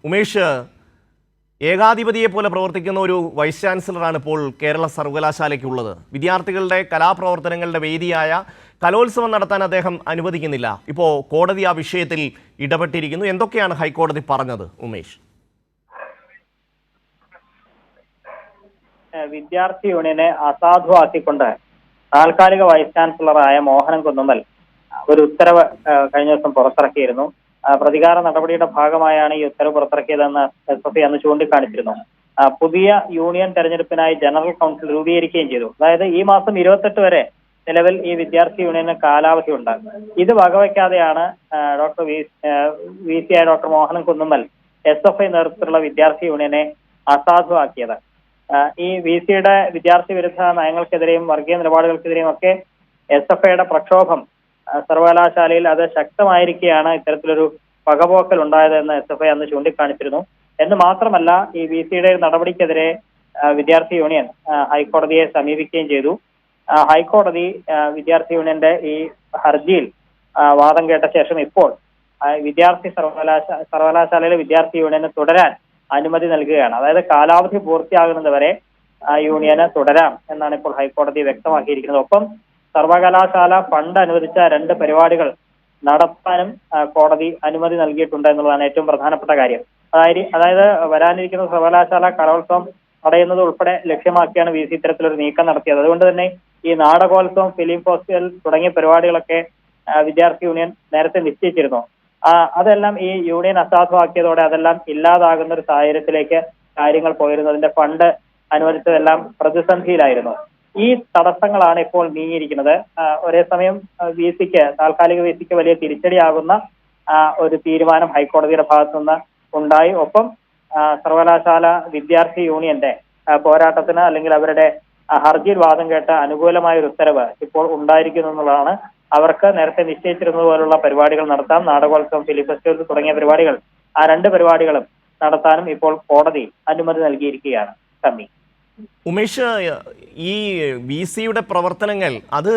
ഉമേഷ്, ഏകാധിപതിയെ പോലെ പ്രവർത്തിക്കുന്ന ഒരു വൈസ് ചാൻസലറാണ് ഇപ്പോൾ കേരള സർവകലാശാലയ്ക്കുള്ളത്. വിദ്യാർത്ഥികളുടെ കലാപ്രവർത്തനങ്ങളുടെ വേദിയായ കലോത്സവം നടത്താൻ അദ്ദേഹം അനുവദിക്കുന്നില്ല. ഇപ്പോൾ കോടതി ആ വിഷയത്തിൽ ഇടപെട്ടിരിക്കുന്നു. എന്തൊക്കെയാണ് ഹൈക്കോടതി പറഞ്ഞത് ഉമേഷ്? വിദ്യാർത്ഥി യൂണിയനെ അസാധുവാക്കിക്കൊണ്ട് താൽക്കാലിക വൈസ് ചാൻസലറായ മോഹനൻ കുന്നുമ്മൽ ഒരു ഉത്തരവ് കഴിഞ്ഞ ദിവസം പുറത്തിറക്കിയിരുന്നു. പ്രതികാര നടപടിയുടെ ഭാഗമായാണ് ഈ ഉത്തരവ് പുറത്തിറക്കിയതെന്ന് SFI അന്ന് ചൂണ്ടിക്കാണിച്ചിരുന്നു. പുതിയ യൂണിയൻ തെരഞ്ഞെടുപ്പിനായി ജനറൽ കൗൺസിൽ രൂപീകരിക്കുകയും ചെയ്തു. അതായത് ഈ മാസം 28 വരെ നിലവിൽ ഈ വിദ്യാർത്ഥി യൂണിയന് കാലാവധി ഉണ്ട്. ഇത് വകവയ്ക്കാതെയാണ് VC ആയ ഡോക്ടർ മോഹനൻ കുന്നുമ്മൽ SFI നേതൃത്വത്തിലുള്ള വിദ്യാർത്ഥി യൂണിയനെ അസാധുവാക്കിയത്. ഈ VCയുടെ വിദ്യാർത്ഥി വിരുദ്ധ നയങ്ങൾക്കെതിരെയും വർഗീയ നിലപാടുകൾക്കെതിരെയും ഒക്കെ SFIയുടെ പ്രക്ഷോഭം സർവകലാശാലയിൽ അത് ശക്തമായിരിക്കെയാണ് ഇത്തരത്തിലൊരു പകപോക്കൽ ഉണ്ടായതെന്ന് SFI അന്ന് ചൂണ്ടിക്കാണിച്ചിരുന്നു. എന്ന് മാത്രമല്ല, ഈ VCയുടെ നടപടിക്കെതിരെ വിദ്യാർത്ഥി യൂണിയൻ ഹൈക്കോടതിയെ സമീപിക്കുകയും ചെയ്തു. ഹൈക്കോടതി വിദ്യാർത്ഥി യൂണിയന്റെ ഈ ഹർജിയിൽ വാദം കേട്ട ശേഷം ഇപ്പോൾ സർവകലാശാലയിലെ വിദ്യാർത്ഥി യൂണിയന് തുടരാൻ അനുമതി നൽകുകയാണ്. അതായത് കാലാവധി പൂർത്തിയാകുന്നത് വരെ യൂണിയന് തുടരാം എന്നാണ് ഇപ്പോൾ ഹൈക്കോടതി വ്യക്തമാക്കിയിരിക്കുന്നത്. ഒപ്പം സർവകലാശാല ഫണ്ട് അനുവദിച്ച 2 പരിപാടികൾ നടത്താനും കോടതി അനുമതി നൽകിയിട്ടുണ്ട് എന്നുള്ളതാണ് ഏറ്റവും പ്രധാനപ്പെട്ട കാര്യം. അതായത് വരാനിരിക്കുന്ന സർവകലാശാല കലോത്സവം തടയുന്നത് ഉൾപ്പെടെ ലക്ഷ്യമാക്കിയാണ് VC ഇത്തരത്തിലൊരു നീക്കം നടത്തിയത്. അതുകൊണ്ട് തന്നെ ഈ നാടകോത്സവം, ഫിലിം ഫെസ്റ്റിവൽ തുടങ്ങിയ പരിപാടികളൊക്കെ വിദ്യാർത്ഥി യൂണിയൻ നേരത്തെ നിശ്ചയിച്ചിരുന്നു. അതെല്ലാം ഈ യൂണിയൻ അസാധുവാക്കിയതോടെ അതെല്ലാം ഇല്ലാതാകുന്ന ഒരു സാഹചര്യത്തിലേക്ക് കാര്യങ്ങൾ പോയിരുന്നു. അതിന്റെ ഫണ്ട് അനുവദിച്ചതെല്ലാം പ്രതിസന്ധിയിലായിരുന്നു. ഈ തടസ്സങ്ങളാണ് ഇപ്പോൾ നീങ്ങിയിരിക്കുന്നത്. ഒരേ സമയം താൽക്കാലിക VCക്ക് വലിയ തിരിച്ചടിയാകുന്ന ഒരു തീരുമാനം ഹൈക്കോടതിയുടെ ഭാഗത്തുനിന്ന് ഉണ്ടായി. ഒപ്പം സർവകലാശാല വിദ്യാർത്ഥി യൂണിയന്റെ പോരാട്ടത്തിന് അല്ലെങ്കിൽ അവരുടെ ഹർജിയിൽ വാദം കേട്ട അനുകൂലമായ ഒരു ഉത്തരവ് ഇപ്പോൾ ഉണ്ടായിരിക്കുന്നു എന്നുള്ളതാണ്. അവർക്ക് നേരത്തെ നിശ്ചയിച്ചിരുന്നത് പോലുള്ള പരിപാടികൾ നടത്താം. നാടകോത്സവം, ഫിലിം ഫെസ്റ്റിവൽ തുടങ്ങിയ പരിപാടികൾ, ആ 2 പരിപാടികളും നടത്താനും ഇപ്പോൾ കോടതി അനുമതി നൽകിയിരിക്കുകയാണ്. സമ്മി, ഉമേഷ്, ഈ VCയുടെ പ്രവർത്തനങ്ങൾ അത്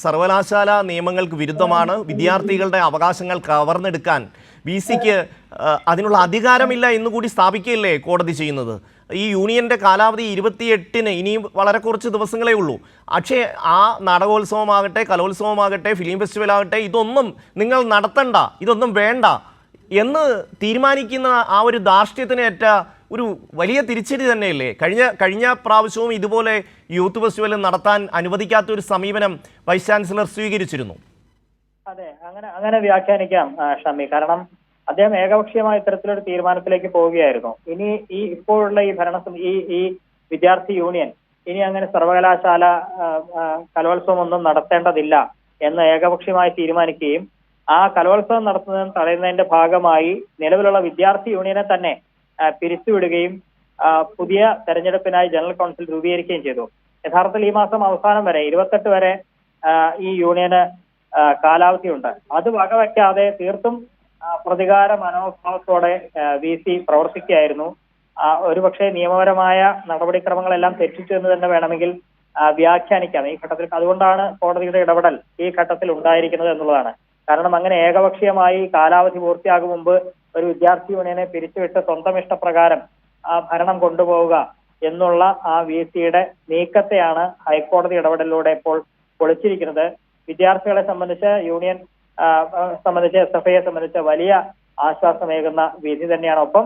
സർവകലാശാല നിയമങ്ങൾക്ക് വിരുദ്ധമാണ്. വിദ്യാർത്ഥികളുടെ അവകാശങ്ങൾ കവർന്നെടുക്കാൻ VCക്ക് അതിനുള്ള അധികാരമില്ല എന്നുകൂടി സ്ഥാപിക്കുകയല്ലേ കോടതി ചെയ്യുന്നത്? ഈ യൂണിയന്റെ കാലാവധി 28-ന് ഇനിയും വളരെ കുറച്ച് ദിവസങ്ങളേ ഉള്ളൂ. പക്ഷേ ആ നാടകോത്സവമാകട്ടെ, കലോത്സവമാകട്ടെ, ഫിലിം ഫെസ്റ്റിവൽ ആകട്ടെ, ഇതൊന്നും നിങ്ങൾ നടത്തണ്ട, ഇതൊന്നും വേണ്ട എന്ന് തീരുമാനിക്കുന്ന ആ ഒരു ധാർഷ്ട്യത്തിനേറ്റ ഒരു വലിയ തിരിച്ചടി തന്നെയല്ലേ? കഴിഞ്ഞ പ്രാവശ്യവും ഇതുപോലെ യൂത്ത് ഫെസ്റ്റിവൽ നടത്താൻ അനുവദിക്കാത്ത ഒരു സമീപനം വൈസ് ചാൻസലർ സ്വീകരിച്ചിരുന്നു. അതെ, അങ്ങനെ വ്യാഖ്യാനിക്കാം ഷമി. കാരണം അദ്ദേഹം ഏകപക്ഷീയമായ ഇത്തരത്തിലൊരു തീരുമാനത്തിലേക്ക് പോവുകയായിരുന്നു. ഇനി ഇപ്പോഴുള്ള ഈ ഈ വിദ്യാർത്ഥി യൂണിയൻ ഇനി അങ്ങനെ സർവകലാശാല കലോത്സവം ഒന്നും നടത്തേണ്ടതില്ല എന്ന് ഏകപക്ഷീയമായി തീരുമാനിക്കുകയും ആ കലോത്സവം നടത്തുന്നതിന് തടയുന്നതിന്റെ ഭാഗമായി നിലവിലുള്ള വിദ്യാർത്ഥി യൂണിയനെ തന്നെ പിരിച്ചുവിടുകയും പുതിയ തെരഞ്ഞെടുപ്പിനായി ജനറൽ കൗൺസിൽ രൂപീകരിക്കുകയും ചെയ്തു. യഥാർത്ഥത്തിൽ ഈ മാസം അവസാനം വരെ 28 വരെ ഈ യൂണിയന് കാലാവധിയുണ്ട്. അത് വകവയ്ക്കാതെ തീർത്തും പ്രതികാര മനോഭാവത്തോടെ VC പ്രവർത്തിക്കുകയായിരുന്നു. ഒരുപക്ഷെ നിയമപരമായ നടപടിക്രമങ്ങളെല്ലാം തെറ്റിച്ചു എന്ന് തന്നെ വേണമെങ്കിൽ വ്യാഖ്യാനിക്കാം ഈ ഘട്ടത്തിൽ. അതുകൊണ്ടാണ് കോടതിയുടെ ഇടപെടൽ ഈ ഘട്ടത്തിൽ ഉണ്ടായിരിക്കുന്നത് എന്നുള്ളതാണ്. കാരണം അങ്ങനെ ഏകപക്ഷീയമായി കാലാവധി പൂർത്തിയാകും മുമ്പ് ഒരു വിദ്യാർത്ഥി യൂണിയനെ പിരിച്ചുവിട്ട് സ്വന്തം ഇഷ്ടപ്രകാരം ഭരണം കൊണ്ടുപോവുക എന്നുള്ള VCയുടെ നീക്കത്തെയാണ് ഹൈക്കോടതി ഇടപെടലിലൂടെ ഇപ്പോൾ പൊളിച്ചിരിക്കുന്നത്. വിദ്യാർത്ഥികളെ സംബന്ധിച്ച്, യൂണിയൻ സംബന്ധിച്ച്, SFIയെ സംബന്ധിച്ച് വലിയ ആശ്വാസമേകുന്ന വിധി തന്നെയാണ്. ഒപ്പം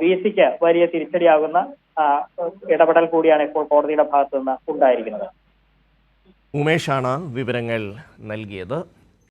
VCക്ക് വലിയ തിരിച്ചടിയാകുന്ന ഇടപെടൽ കൂടിയാണ് ഇപ്പോൾ കോടതിയുടെ ഭാഗത്തു നിന്ന് ഉണ്ടായിരിക്കുന്നത്. ഉമേഷാണ് വിവരങ്ങൾ നൽകിയത്.